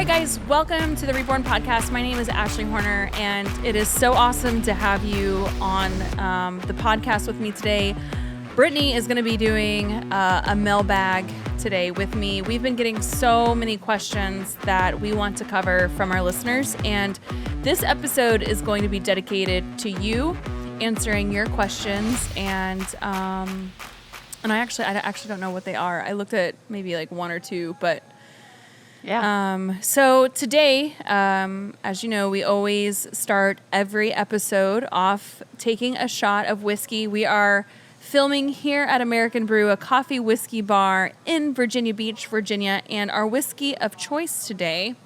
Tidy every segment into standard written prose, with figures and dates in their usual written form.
right, guys, welcome to the Reborn Podcast. My name is Ashley Horner, and it is so awesome to have you on the podcast with me today. Brittany is going to be doing a mailbag today with me. We've been getting so many questions that we want to cover from our listeners, and this episode is going to be dedicated to you answering your questions. And I actually don't know what they are. I looked at maybe like one or two, but yeah. So today, as you know, we always start every episode off taking a shot of whiskey. We are filming here at American Brew, a coffee whiskey bar in Virginia Beach, Virginia, and our whiskey of choice today,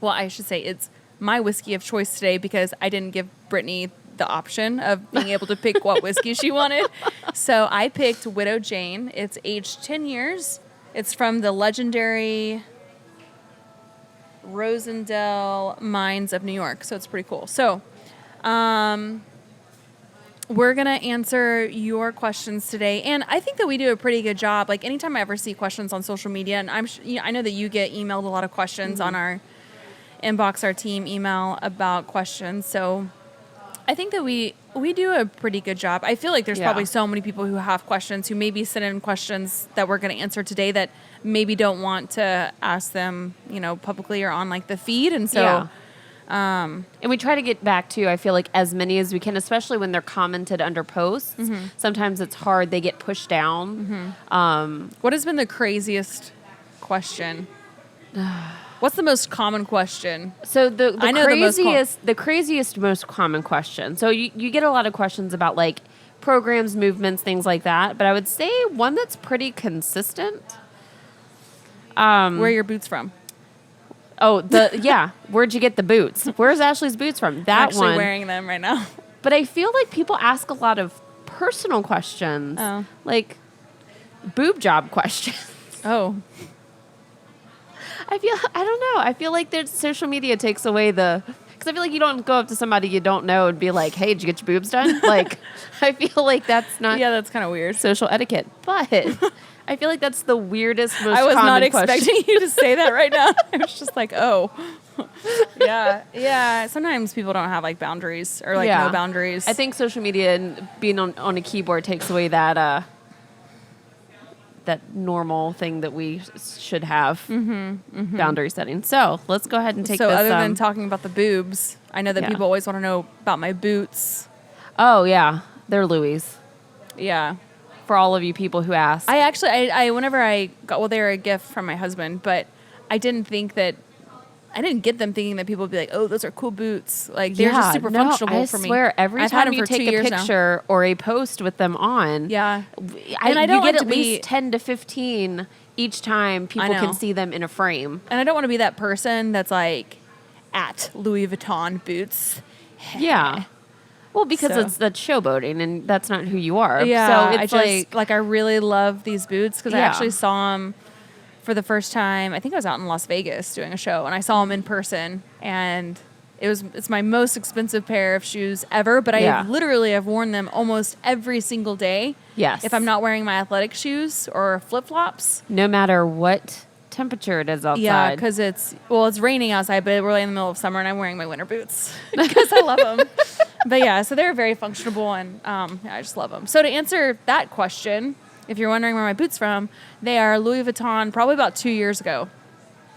well, I should say it's my whiskey of choice today because I didn't give Brittany the option of being able to pick what whiskey she wanted. So I picked Widow Jane. It's aged 10 years. It's from the legendary Rosendale Mines of New York. So it's pretty cool. So we're going to answer your questions today. And I think that we do a pretty good job. Like anytime I ever see questions on social media, and I know that you get emailed a lot of questions on our inbox, our team email about questions. So I think that we do a pretty good job. I feel like there's probably so many people who have questions who maybe send in questions that we're going to answer today that maybe don't want to ask them, publicly or on like the feed. And so, and we try to get back to, I feel like, as many as we can, especially when they're commented under posts. Mm-hmm. Sometimes it's hard. They get pushed down. Mm-hmm. What has been the craziest question? What's the most common question? So the craziest, most common question. So you get a lot of questions about like programs, movements, things like that. But I would say one that's pretty consistent. Where are your boots from? Oh, where'd you get the boots? Where's Ashley's boots from? I'm actually wearing them right now. But I feel like people ask a lot of personal questions, like boob job questions. Oh. I don't know. I feel like social media takes away because I feel like you don't go up to somebody you don't know and be like, hey, did you get your boobs done? Like, I feel like that's not. Yeah, that's kind of weird. Social etiquette. But I feel like that's the weirdest, most I was common not question. expecting you to say that right now. I was just like, oh. Yeah. Sometimes people don't have like boundaries or like no boundaries. I think social media and being on a keyboard takes away that normal thing that we should have, boundary setting. So let's go ahead and take this. So other than talking about the boobs, I know that people always want to know about my boots. Oh, yeah. They're Louis. Yeah. For all of you people who ask. I whenever I got, they were a gift from my husband, but I didn't get them thinking that people would be like, oh, those are cool boots. Like, they're just super functional for me. I swear, every time you take a picture or a post with them on, and I you don't get want at least 10 to 15 each time people can see them in a frame. And I don't want to be that person that's like, at Louis Vuitton boots. Yeah. Well, because that's showboating, and that's not who you are. Yeah, so it's I really love these boots because I actually saw them for the first time. I think I was out in Las Vegas doing a show, and I saw them in person, and it's my most expensive pair of shoes ever. But I literally have worn them almost every single day. Yes, if I'm not wearing my athletic shoes or flip flops, no matter what temperature it is outside. Yeah, because it's raining outside, but we're in the middle of summer, and I'm wearing my winter boots because I love them. But yeah, so they're very functional, and I just love them. So to answer that question, if you're wondering where my boots from, they are Louis Vuitton, probably about 2 years ago.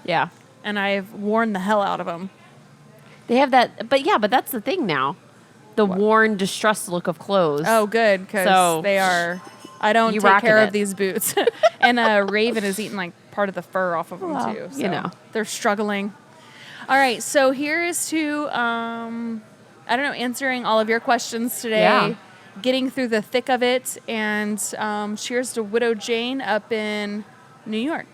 Yeah, and I've worn the hell out of them. They have that, but that's the thing now, the worn, distressed look of clothes. Oh, good, because they are. I don't take care of these boots, and Raven has eaten like part of the fur off of them too. So they're struggling. All right, so here is to answering all of your questions today. Yeah. Getting through the thick of it, and cheers to Widow Jane up in New York.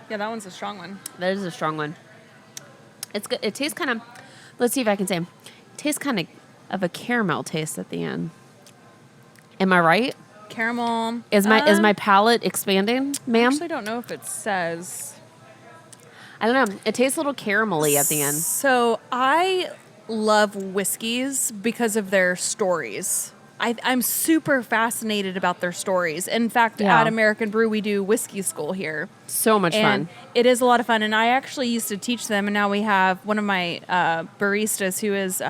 Yeah, that one's a strong one. That is a strong one. It's good. It tastes kind of, let's see if I can say, it tastes kind of a caramel taste at the end. Am I right? Caramel. Is my palate expanding, ma'am? I actually don't know if it says. I don't know. It tastes a little caramelly at the end. So I love whiskeys because of their stories. I'm super fascinated about their stories. In fact, at American Brew, we do whiskey school here. So much fun. It is a lot of fun. And I actually used to teach them. And now we have one of my baristas who is,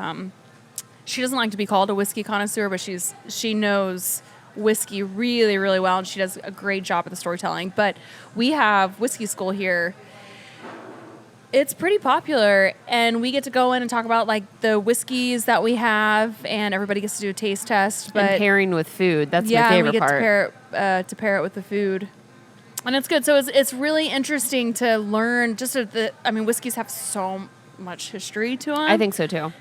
she doesn't like to be called a whiskey connoisseur, but she knows whiskey really, really well. And she does a great job at the storytelling. But we have whiskey school here. It's pretty popular, and we get to go in and talk about like the whiskeys that we have, and everybody gets to do a taste test. But and pairing with food, that's my favorite part. Yeah, to pair it with the food, and it's good. So it's really interesting to learn. Whiskeys have so much history to them. I think so too.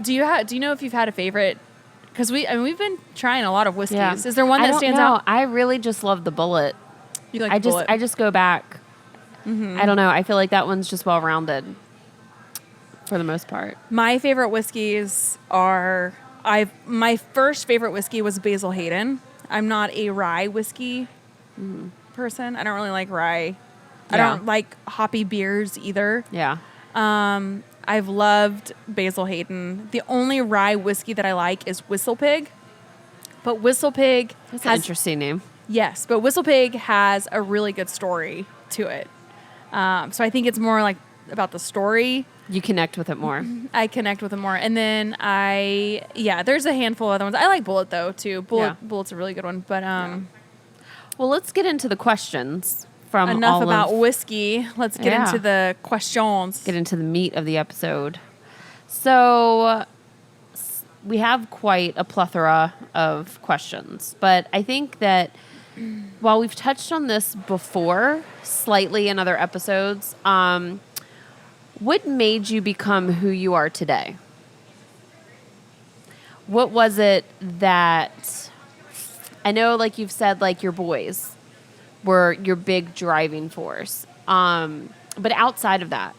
Do you know if you've had a favorite? Because we've been trying a lot of whiskeys. Yeah. Is there one that stands out? I really just love the Bullet. You like the Bullet? I just go back. Mm-hmm. I don't know. I feel like that one's just well-rounded for the most part. My favorite whiskeys are... My first favorite whiskey was Basil Hayden. I'm not a rye whiskey person. I don't really like rye. Yeah. I don't like hoppy beers either. Yeah. I've loved Basil Hayden. The only rye whiskey that I like is Whistle Pig. But Whistle Pig That's an interesting name. Yes, but Whistle Pig has a really good story to it. So I think it's more like about the story. You connect with it more. I connect with it more. And then there's a handful of other ones. I like Bullet though too. Bullet's a really good one. But well, let's get into the questions from enough about whiskey. Let's get into the questions. Get into the meat of the episode. So we have quite a plethora of questions, but I think that while we've touched on this before, slightly in other episodes, what made you become who you are today? What was it that, I know like you've said, like your boys were your big driving force. But outside of that,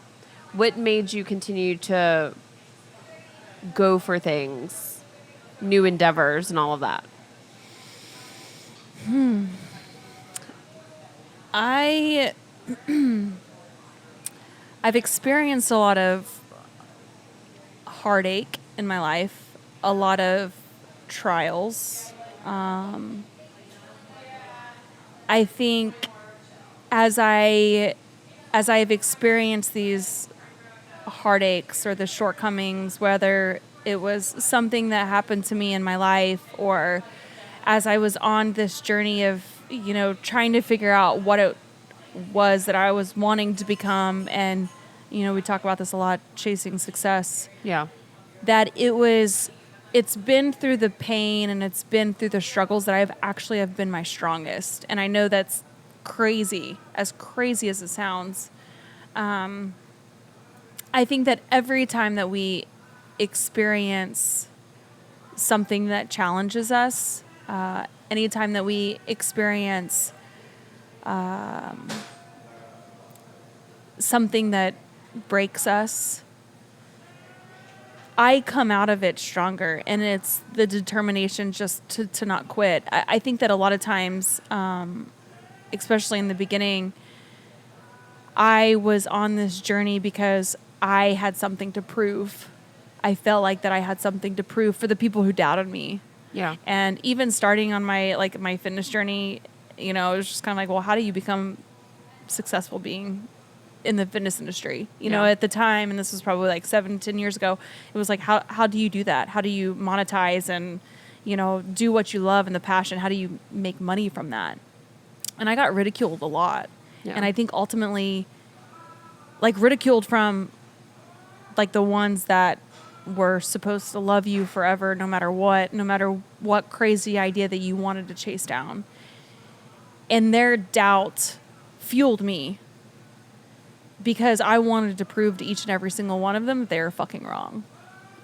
what made you continue to go for things, new endeavors and all of that? I've experienced a lot of heartache in my life, a lot of trials. I think as I've experienced these heartaches or the shortcomings, whether it was something that happened to me in my life or as I was on this journey of, trying to figure out what it was that I was wanting to become. And, we talk about this a lot, chasing success. Yeah. That it's been through the pain and it's been through the struggles that have been my strongest. And I know that's crazy as it sounds. I think that every time that we experience something that challenges us, anytime that we experience something that breaks us, I come out of it stronger, and it's the determination just to not quit. I think that a lot of times, especially in the beginning, I was on this journey because I had something to prove. I felt like that I had something to prove for the people who doubted me. Yeah. And even starting on my fitness journey, it was just kind of like, well, how do you become successful being in the fitness industry? At the time, and this was probably like 7-10 years ago, it was like, how do you do that? How do you monetize and, do what you love and the passion? How do you make money from that? And I got ridiculed a lot. Yeah. And I think ultimately, like, ridiculed from like the ones that were supposed to love you forever, no matter what crazy idea that you wanted to chase down. And their doubt fueled me because I wanted to prove to each and every single one of them that they were fucking wrong.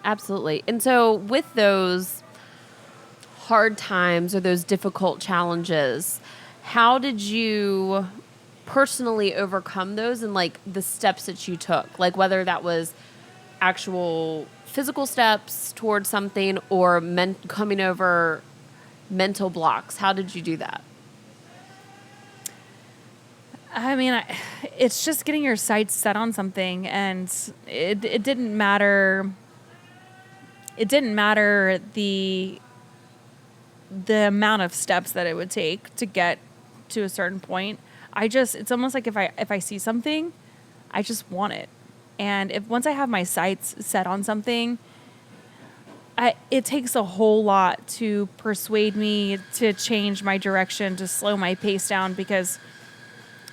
Absolutely. And so with those hard times or those difficult challenges, how did you personally overcome those and like the steps that you took? Like whether that was actual physical steps towards something or coming over mental blocks. How did you do that? I mean, it's just getting your sights set on something, and it didn't matter it didn't matter the amount of steps that it would take to get to a certain point. It's almost like if I see something, I just want it. And once I have my sights set on something, it takes a whole lot to persuade me to change my direction, to slow my pace down, because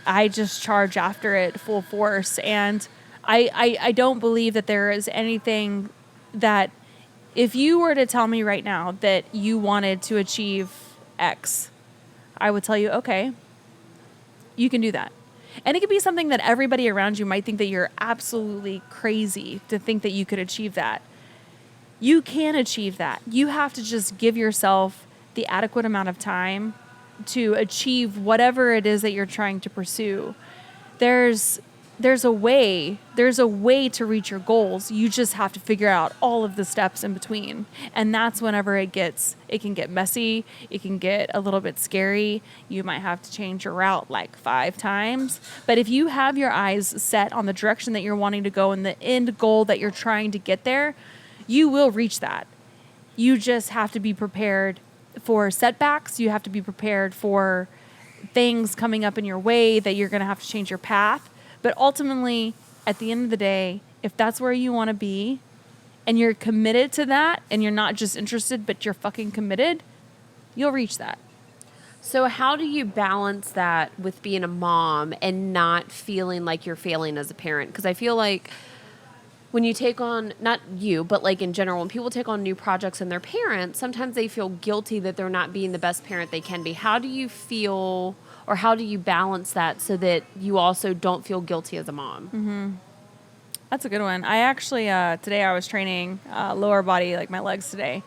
I just charge after it full force. And I don't believe that there is anything that, if you were to tell me right now that you wanted to achieve X, I would tell you, okay, you can do that. And it could be something that everybody around you might think that you're absolutely crazy to think that you could achieve that. You can achieve that. You have to just give yourself the adequate amount of time to achieve whatever it is that you're trying to pursue. There's a way to reach your goals. You just have to figure out all of the steps in between. And that's whenever it can get messy. It can get a little bit scary. You might have to change your route like 5 times. But if you have your eyes set on the direction that you're wanting to go and the end goal that you're trying to get there, you will reach that. You just have to be prepared for setbacks. You have to be prepared for things coming up in your way that you're going to have to change your path. But ultimately, at the end of the day, if that's where you want to be and you're committed to that and you're not just interested, but you're fucking committed, you'll reach that. So how do you balance that with being a mom and not feeling like you're failing as a parent? Because I feel like when you take on, not you, but like in general, when people take on new projects and they're parents, sometimes they feel guilty that they're not being the best parent they can be. How do you feel, or how do you balance that so that you also don't feel guilty as a mom? Mm-hmm. That's a good one. I actually, today I was training lower body, like my legs today.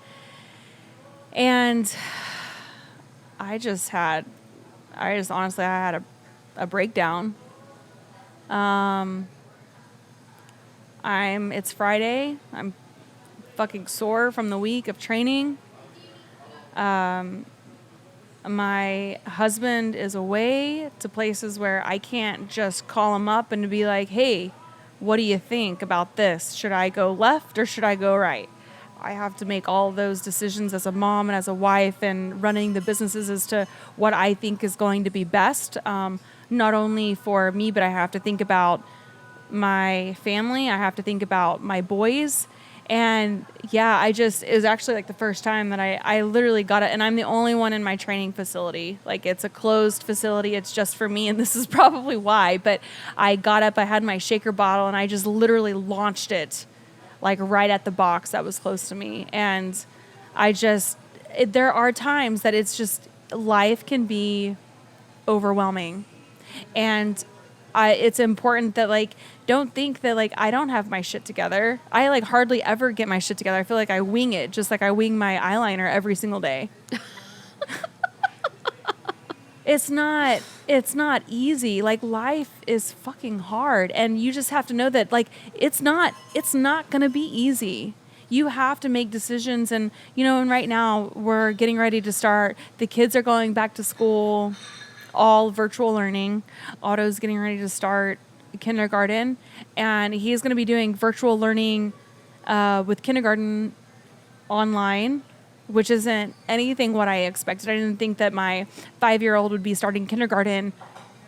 And I honestly had a breakdown. It's Friday. I'm fucking sore from the week of training. My husband is away to places where I can't just call him up and be like, hey, what do you think about this? Should I go left or should I go right? I have to make all those decisions as a mom and as a wife and running the businesses as to what I think is going to be best. Not only for me, but I have to think about my family. I have to think about my boys. And yeah, it was actually like the first time that I literally got it. And I'm the only one in my training facility. Like, it's a closed facility. It's just for me. And this is probably why. But I got up, I had my shaker bottle, and I just literally launched it like right at the box that was close to me. And there are times that it's just, life can be overwhelming. And it's important that, like, don't think that, like, I don't have my shit together. I, like, hardly ever get my shit together. I feel like I wing it, just like I wing my eyeliner every single day. It's not easy. Like, life is fucking hard. And you just have to know that, like, it's not going to be easy. You have to make decisions. And, and right now we're getting ready to start. The kids are going back to school, all virtual learning. Otto's getting ready to start kindergarten, and he's going to be doing virtual learning with kindergarten online, which isn't anything what I expected. I didn't think that my 5-year-old would be starting kindergarten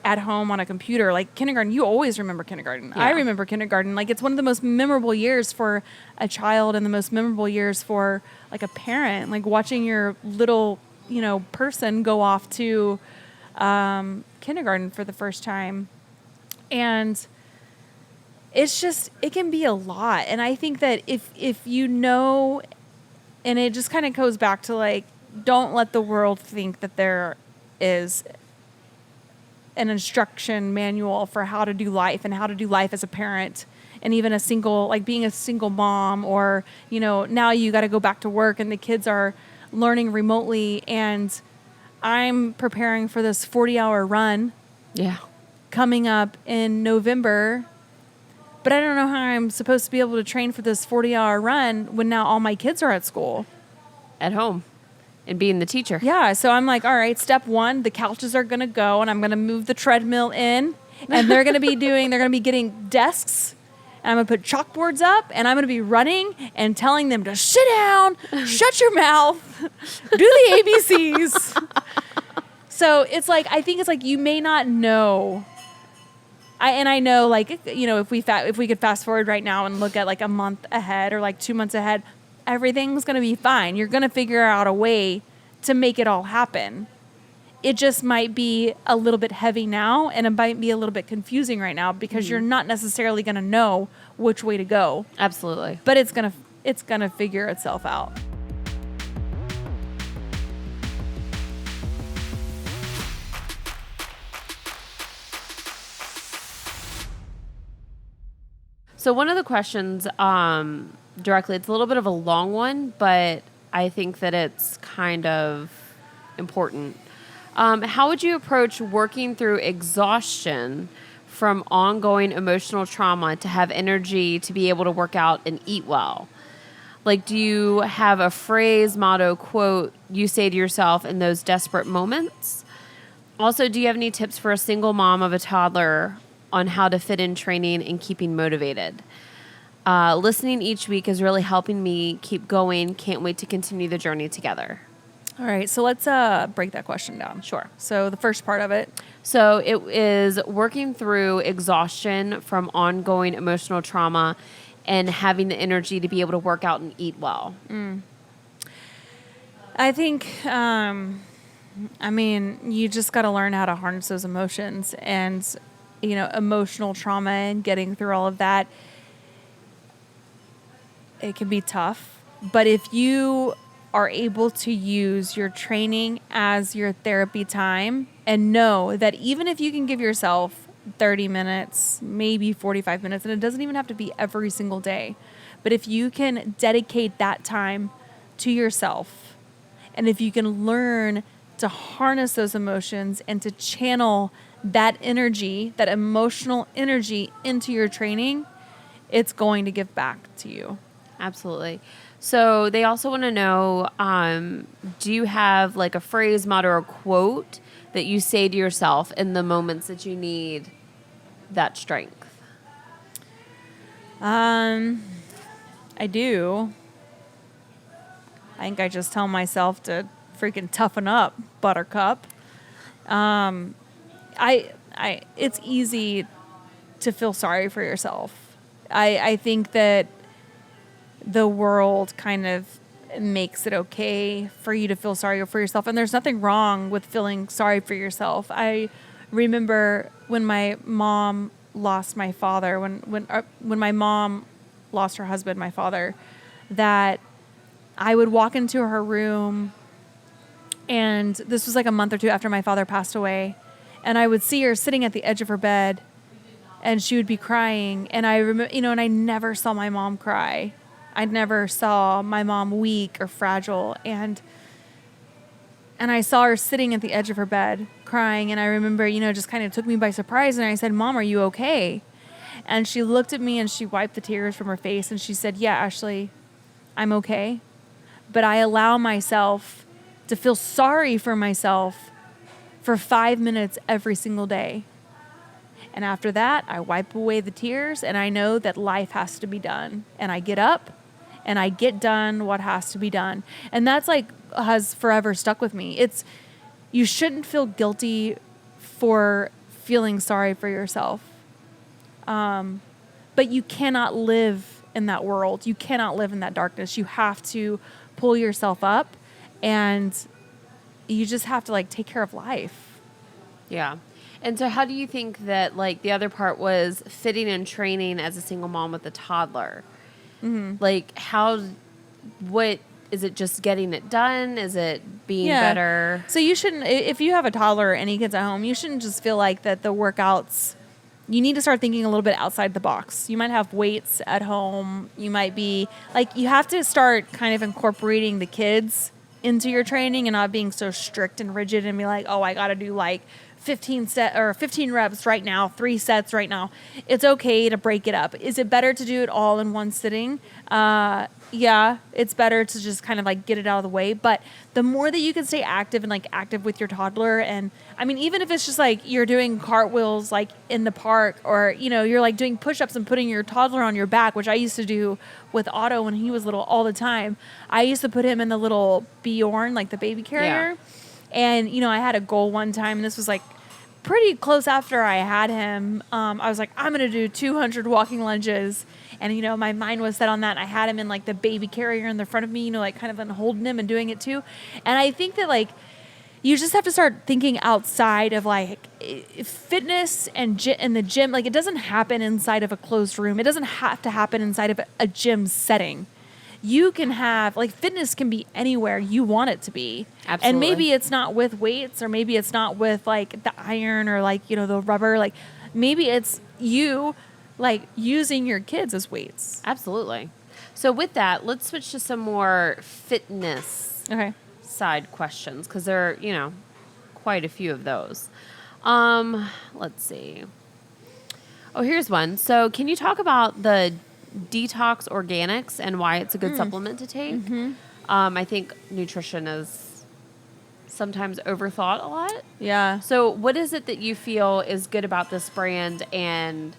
at home on a computer. Like, kindergarten, you always remember kindergarten. Yeah. I remember kindergarten. Like, it's one of the most memorable years for a child and the most memorable years for, like, a parent. Like, watching your little, person go off to kindergarten for the first time. And it can be a lot. And I think that if and it just kind of goes back to, like, don't let the world think that there is an instruction manual for how to do life and how to do life as a parent, and even being a single mom, or, now you got to go back to work and the kids are learning remotely. And I'm preparing for this 40-hour run. Yeah. Coming up in November. But I don't know how I'm supposed to be able to train for this 40-hour run when now all my kids are at school. At home. And being the teacher. Yeah. So I'm like, all right, step 1, the couches are going to go, and I'm going to move the treadmill in, and they're going to be getting desks and I'm going to put chalkboards up, and I'm going to be running and telling them to sit down, shut your mouth, do the ABCs. So it's like, I think it's like, you may not know. I know, like, you know, if we could fast forward right now and look at like a month ahead or like 2 months ahead, everything's going to be fine. You're going to figure out a way to make it all happen. It just might be a little bit heavy now, and it might be a little bit confusing right now because you're not necessarily going to know which way to go. Absolutely. But it's going to figure itself out. So one of the questions directly, it's a little bit of a long one, but I think that it's kind of important. How would you approach working through exhaustion from ongoing emotional trauma to have energy to be able to work out and eat well? Like, do you have a phrase, motto, quote you say to yourself in those desperate moments? Also, do you have any tips for a single mom of a toddler on how to fit in training and keeping motivated? Listening each week is really helping me keep going. Can't wait to continue the journey together. All right, so let's break that question down. Sure. So the first part of it. So it is working through exhaustion from ongoing emotional trauma and having the energy to be able to work out and eat well. I think, you just got to learn how to harness those emotions, and, you know, emotional trauma and getting through all of that. It can be tough, but if you are able to use your training as your therapy time and know that even if you can give yourself 30 minutes, maybe 45 minutes, and it doesn't even have to be every single day, but if you can dedicate that time to yourself, and if you can learn to harness those emotions and to channel that energy, that emotional energy into your training, it's going to give back to you. Absolutely. So they also want to know, do you have like a phrase, motto, or quote that you say to yourself in the moments that you need that strength? I do. I think I just tell myself to freaking toughen up, buttercup. It's easy to feel sorry for yourself. I think that the world kind of makes it okay for you to feel sorry for yourself. And there's nothing wrong with feeling sorry for yourself. I remember when my mom lost my father, when my mom lost her husband, my father, that I would walk into her room, and this was like a month or two after my father passed away, and I would see her sitting at the edge of her bed, and she would be crying. And I remember, and I never saw my mom cry. I never saw my mom weak or fragile. And I saw her sitting at the edge of her bed crying. And I remember, just kind of took me by surprise. And I said, "Mom, are you okay?" And she looked at me and she wiped the tears from her face. And she said, "Yeah, Ashley, I'm okay. But I allow myself to feel sorry for myself for 5 minutes every single day. And after that, I wipe away the tears, and I know that life has to be done. And I get up and I get done what has to be done." And that's has forever stuck with me. You shouldn't feel guilty for feeling sorry for yourself. But you cannot live in that world. You cannot live in that darkness. You have to pull yourself up, and you just have to take care of life. Yeah. And so how do you think that the other part was fitting in training as a single mom with a toddler? Mm-hmm. What is it, just getting it done? Is it being better? So you shouldn't, if you have a toddler or any kids at home, you shouldn't just feel like that the workouts, you need to start thinking a little bit outside the box. You might have weights at home. You might be you have to start kind of incorporating the kids into your training and not being so strict and rigid and be like, "Oh, I got to do 15 reps right now, 3 sets right now. It's okay to break it up. Is it better to do it all in one sitting? Yeah, it's better to just kind of like get it out of the way. But the more that you can stay active and like active with your toddler, and I mean, even if it's just like you're doing cartwheels like in the park, or, you know, you're like doing push-ups and putting your toddler on your back, which I used to do with Otto when he was little all the time. I used to put him in the little Bjorn, like the baby carrier. Yeah. And, you know, I had a goal one time, and this was like pretty close after I had him. I was like, I'm going to do 200 walking lunges. And, you know, my mind was set on that. I had him in like the baby carrier in the front of me, you know, like kind of unholding him and doing it too. And I think that like, you just have to start thinking outside of like fitness and in the gym. Like, it doesn't happen inside of a closed room. It doesn't have to happen inside of a gym setting. You can have, like, fitness can be anywhere you want it to be. Absolutely. And maybe it's not with weights, or maybe it's not with like the iron, or like, you know, the rubber. Like, maybe it's you like using your kids as weights. Absolutely. So with that, let's switch to some more fitness side questions, because there are, you know, quite a few of those. Let's see. Oh, here's one. So can you talk about the detox organics and why it's a good supplement to take? Mm-hmm. I think nutrition is sometimes overthought a lot. Yeah. So what is it that you feel is good about this brand? And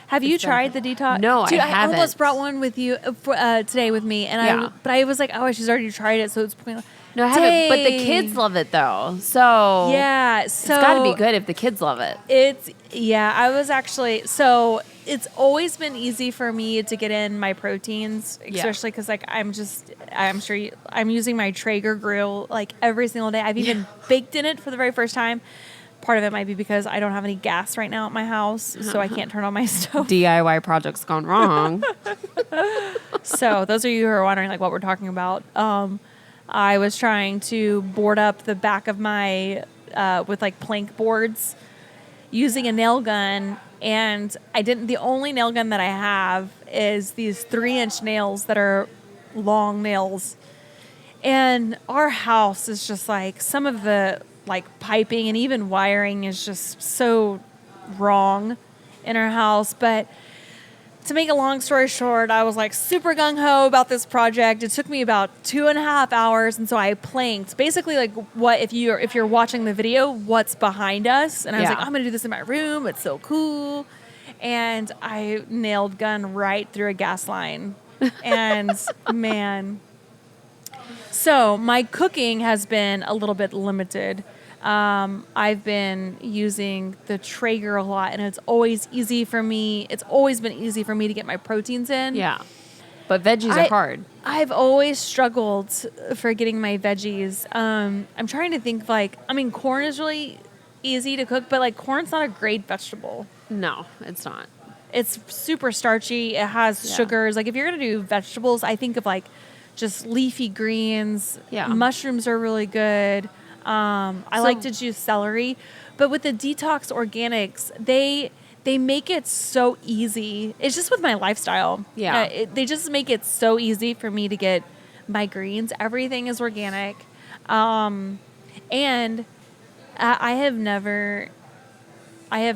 have you tried the detox? No, Dude, I haven't. I almost brought one with you today with me, and but I was like, oh, she's already tried it, so it's pointless. No, I haven't. But the kids love it though, so yeah, so it's got to be good if the kids love it. I was actually it's always been easy for me to get in my proteins, especially because like I'm using my Traeger grill like every single day. I've even baked in it for the very first time. Part of it might be because I don't have any gas right now at my house, so I can't turn on my stove. DIY projects gone wrong. So those of you who are wondering like what we're talking about, I was trying to board up the back of my with like plank boards using a nail gun, and the only nail gun that I have is these 3-inch nails that are long nails. And our house is just like, some of the like piping and even wiring is just so wrong in our house. But to make a long story short, I was like super gung-ho about this project. It took me about 2.5 hours, and so I planked basically like what if you're watching the video, what's behind us. And I was like, I'm gonna do this in my room, it's so cool. And I nailed gun right through a gas line. And man, so my cooking has been a little bit limited. I've been using the Traeger a lot, and it's always easy for me. It's always been easy for me to get my proteins in. Yeah. But veggies are hard. I've always struggled for getting my veggies. I'm trying to think corn is really easy to cook, but like corn's not a great vegetable. No, it's not. It's super starchy. It has sugars. Like if you're going to do vegetables, I think of like just leafy greens. Yeah. Mushrooms are really good. I like to juice celery, but with the detox organics, they make it so easy. It's just with my lifestyle. Yeah. They just make it so easy for me to get my greens. Everything is organic. And I have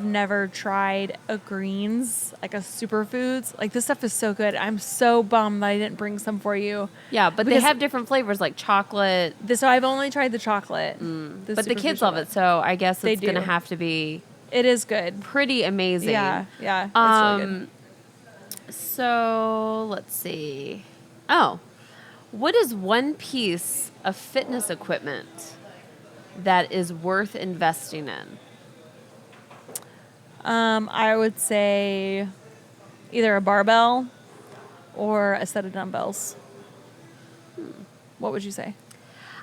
never tried a greens, like a superfoods. Like this stuff is so good. I'm so bummed that I didn't bring some for you. Yeah, but they have different flavors like chocolate. So I've only tried the chocolate. But the kids love it, so I guess it's going to have to be. It is good. Pretty amazing. Yeah. It's really good. So let's see. Oh, what is one piece of fitness equipment that is worth investing in? I would say either a barbell or a set of dumbbells. What would you say?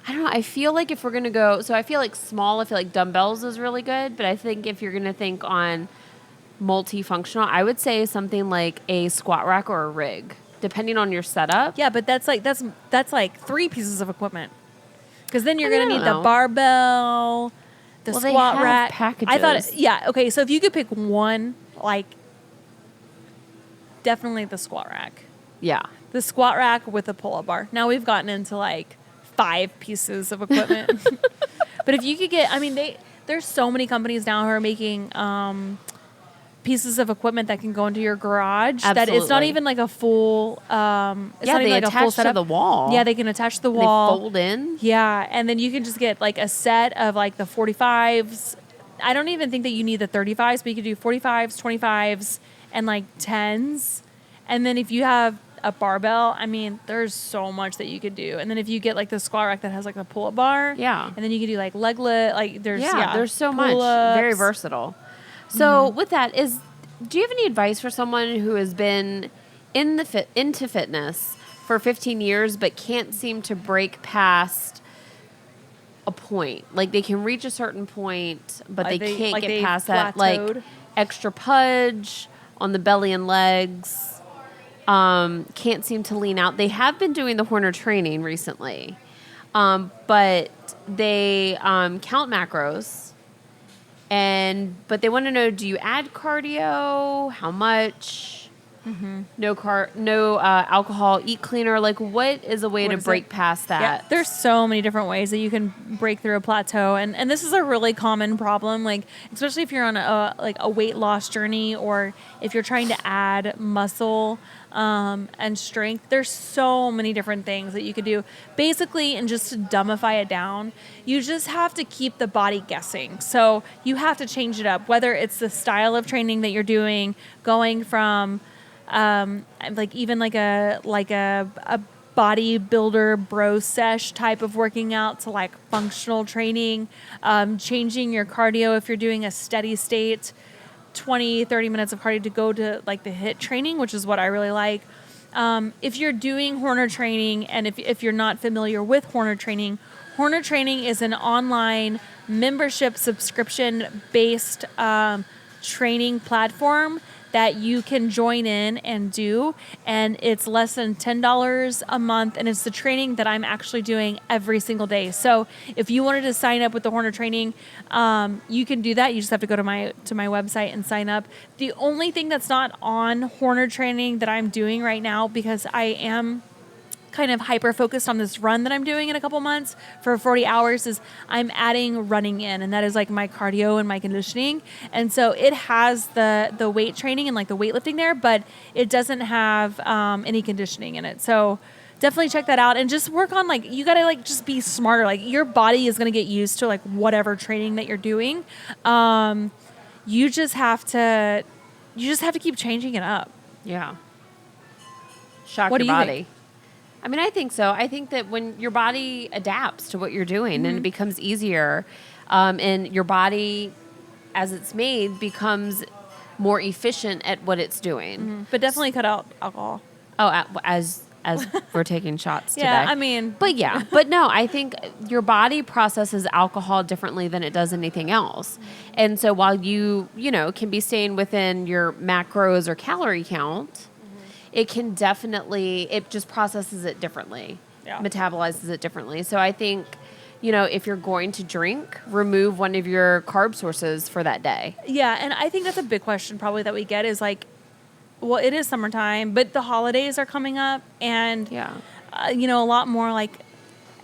I don't know. I feel like if we're going to go, so I feel like small, I feel like dumbbells is really good. But I think if you're going to think on multifunctional, I would say something like a squat rack or a rig, depending on your setup. Yeah, but that's like 3 pieces of equipment. Because then you're going to need the barbell, the squat rack. Packages. I thought, okay. So if you could pick one, like, definitely the squat rack. Yeah. The squat rack with a pull-up bar. Now we've gotten into like 5 pieces of equipment. But if you could get, there's so many companies now who are making pieces of equipment that can go into your garage. Absolutely. That it's not even like a full. It's not even like a full setup. To the wall. Yeah, they can attach to the wall. They fold in. Yeah, and then you can just get like a set of like the 45s. I don't even think that you need the 35s, but you could do 45s, 25s, and like 10s. And then if you have a barbell, I mean, there's so much that you could do. And then if you get like the squat rack that has like a pull-up bar, yeah, and then you can do like leg lift, like there's so much, very versatile. So with that, do you have any advice for someone who has been into fitness for 15 years but can't seem to break past a point? Like they can reach a certain point, but they can't get past that. Like extra pudge on the belly and legs. Can't seem to lean out. They have been doing the Horner training recently, but they count macros. But they want to know: do you add cardio? How much? Mm-hmm. No alcohol. Eat cleaner. Like, what is a way to break past that? Yeah, there's so many different ways that you can break through a plateau, and this is a really common problem. Like, especially if you're on a weight loss journey, or if you're trying to add muscle and strength. There's so many different things that you could do. Basically, and just to dumbify it down, you just have to keep the body guessing. So you have to change it up, whether it's the style of training that you're doing, going from like even like a bodybuilder bro sesh type of working out to like functional training, changing your cardio if you're doing a steady state 20-30 minutes of cardio to go to like the HIIT training, which is what I really like. If you're doing Horner training, and if you're not familiar with Horner training is an online membership subscription based training platform that you can join in and do, and it's less than $10 a month, and it's the training that I'm actually doing every single day. So if you wanted to sign up with the Horner training, you can do that. You just have to go to my website and sign up. The only thing that's not on Horner training that I'm doing right now, because I am kind of hyper focused on this run that I'm doing in a couple months for 40 hours, is I'm adding running in, and that is like my cardio and my conditioning. And so it has the weight training and like the weightlifting there, but it doesn't have any conditioning in it. So definitely check that out and just work on, like, you got to like just be smarter. Like your body is going to get used to like whatever training that you're doing. You just have to keep changing it up. Yeah. Shock your body. Think? I mean, I think so. I think that when your body adapts to what you're doing, mm-hmm. and it becomes easier, and your body, as it's made, becomes more efficient at what it's doing. Mm-hmm. But definitely cut out alcohol. Oh, as we're taking shots today. Yeah, I mean. But no, I think your body processes alcohol differently than it does anything else. Mm-hmm. And so while you can be staying within your macros or calorie count, it can definitely, it just processes it differently, metabolizes it differently. So I think, if you're going to drink, remove one of your carb sources for that day. Yeah, and I think that's a big question probably that we get is like, well, it is summertime, but the holidays are coming up, and, a lot more like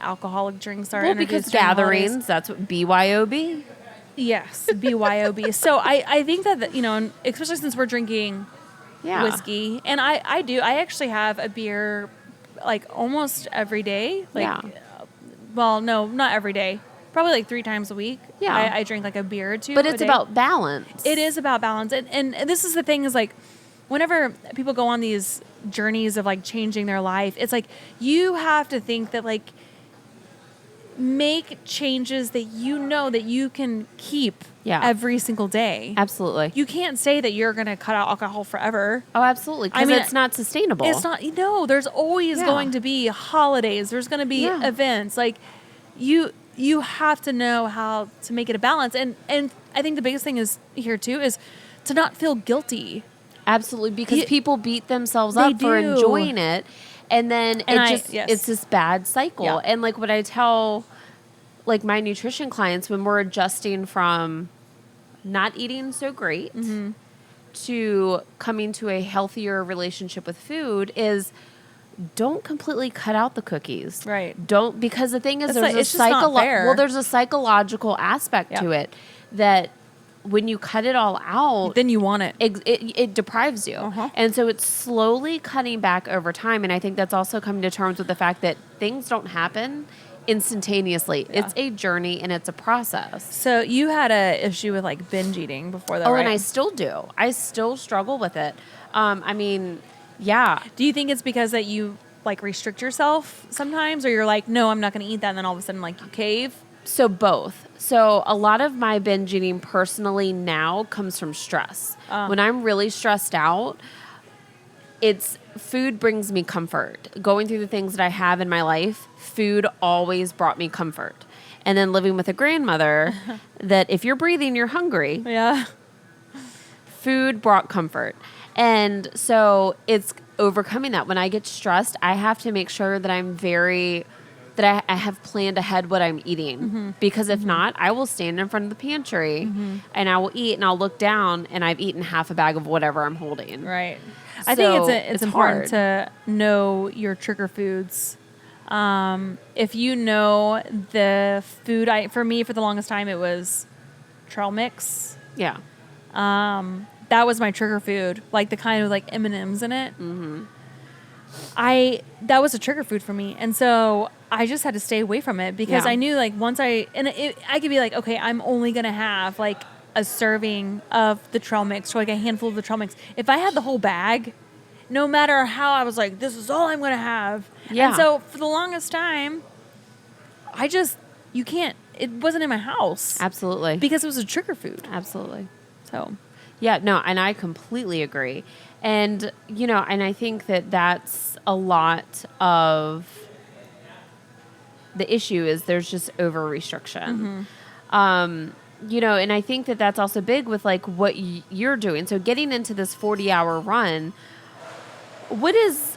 alcoholic drinks are introduced. Because gatherings, that's what BYOB. Yes, BYOB. So I think that, especially since we're drinking whiskey, and I actually have a beer like almost every day. Well, no, not every day. Probably like 3 times a week. Yeah. I drink like a beer or two. But it's about balance. It is about balance. And this is the thing is like, whenever people go on these journeys of like changing their life, it's like you have to think that like make changes that that you can keep every single day. Absolutely. You can't say that you're going to cut out alcohol forever. Oh, absolutely. Because it's not sustainable. It's not. There's always going to be holidays. There's going to be events. Like you have to know how to make it a balance. And I think the biggest thing is here too is to not feel guilty. Absolutely. Because people beat themselves up for enjoying it. And then it's this bad cycle. Yeah. And like what I tell like my nutrition clients when we're adjusting from not eating so great to coming to a healthier relationship with food is don't completely cut out the cookies. Right. Don't, because the thing is, It's there's like- it's just not fair. well, there's a psychological aspect to it that when you cut it all out, Then you want it. it deprives you. Uh-huh. And so it's slowly cutting back over time. And I think that's also coming to terms with the fact that things don't happen instantaneously. Yeah. It's a journey and it's a process. So you had a issue with like binge eating before that, Oh, right? and I still do. I still struggle with it. I mean, yeah. Do you think it's because that you like restrict yourself sometimes, or you're like, no, I'm not going to eat that, and then all of a sudden like you cave? So both. So a lot of my binge eating personally now comes from stress. When I'm really stressed out, it's food brings me comfort. Going through the things that I have in my life, food always brought me comfort. And then living with a grandmother, that if you're breathing, you're hungry. Yeah. Food brought comfort. And so it's overcoming that. When I get stressed, I have to make sure that I have planned ahead what I'm eating. Because if not, I will stand in front of the pantry and I will eat and I'll look down and I've eaten half a bag of whatever I'm holding. Right. I think So it's important hard. to know your trigger foods. If you know the food, for me, for the longest time, it was trail mix. Yeah. That was my trigger food, like the kind with like M&Ms in it. That was a trigger food for me, and so I just had to stay away from it because Yeah. I knew like once I could be like, okay, I'm only gonna have like a serving of the trail mix or like a handful of the trail mix. If I had the whole bag, no matter how I was like, this is all I'm gonna have. Yeah. And so for the longest time, it wasn't in my house Absolutely. because it was a trigger food. Absolutely. So Yeah, no, and I completely agree. And, and I think that that's a lot of the issue is there's just over restriction. And I think that that's also big with like what you're doing. So getting into this 40-hour run, what is,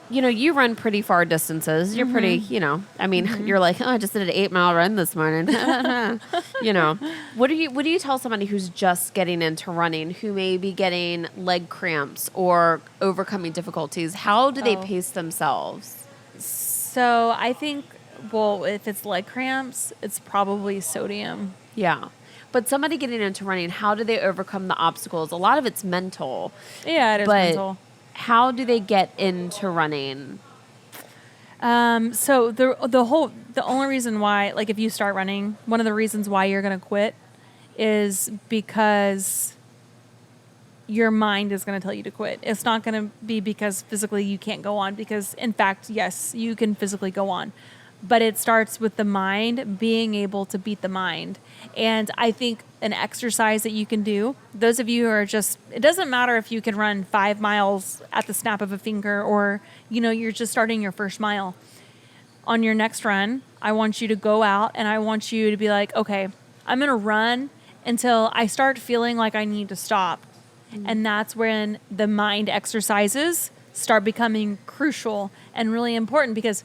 you run pretty far distances. You're pretty, you're like, oh, I just did an 8-mile run this morning. What do you tell somebody who's just getting into running, who may be getting leg cramps or overcoming difficulties? How do they pace themselves? So I think, if it's leg cramps, it's probably sodium. Yeah. But somebody getting into running, how do they overcome the obstacles? A lot of it's mental. Yeah, it is But mental. how do they get into running? So the only reason why, like if you start running, one of the reasons why you're going to quit is because your mind is going to tell you to quit. It's not going to be because physically you can't go on, because in fact, yes, you can physically go on, but it starts with the mind being able to beat the mind. And I think an exercise that you can do, those of you who are it doesn't matter if you can run 5 miles at the snap of a finger or, you're just starting your first mile. On your next run, I want you to go out and I want you to be like, okay, I'm going to run until I start feeling like I need to stop. And that's when the mind exercises start becoming crucial and really important, because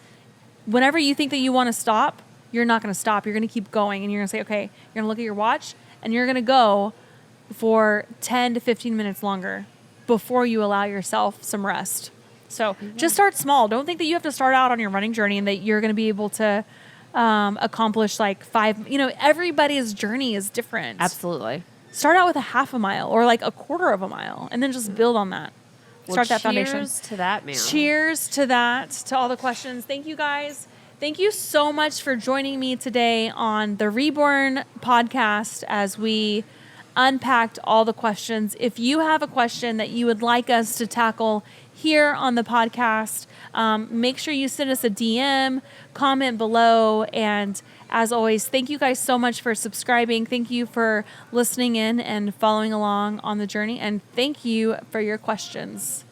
whenever you think that you want to stop, you're not going to stop. You're going to keep going, and you're going to say, okay, you're going to look at your watch and you're going to go for 10 to 15 minutes longer before you allow yourself some rest. So just start small. Don't think that you have to start out on your running journey and that you're going to be able to accomplish like 5, everybody's journey is different. Absolutely. Start out with a half a mile or like a quarter of a mile and then just build on that. Start that foundation. Cheers to that, man. Cheers to that, to all the questions. Thank you guys. Thank you so much for joining me today on the Reborn Podcast as we unpacked all the questions. If you have a question that you would like us to tackle here on the podcast, make sure you send us a DM, comment below, and as always, thank you guys so much for subscribing. Thank you for listening in and following along on the journey, and thank you for your questions.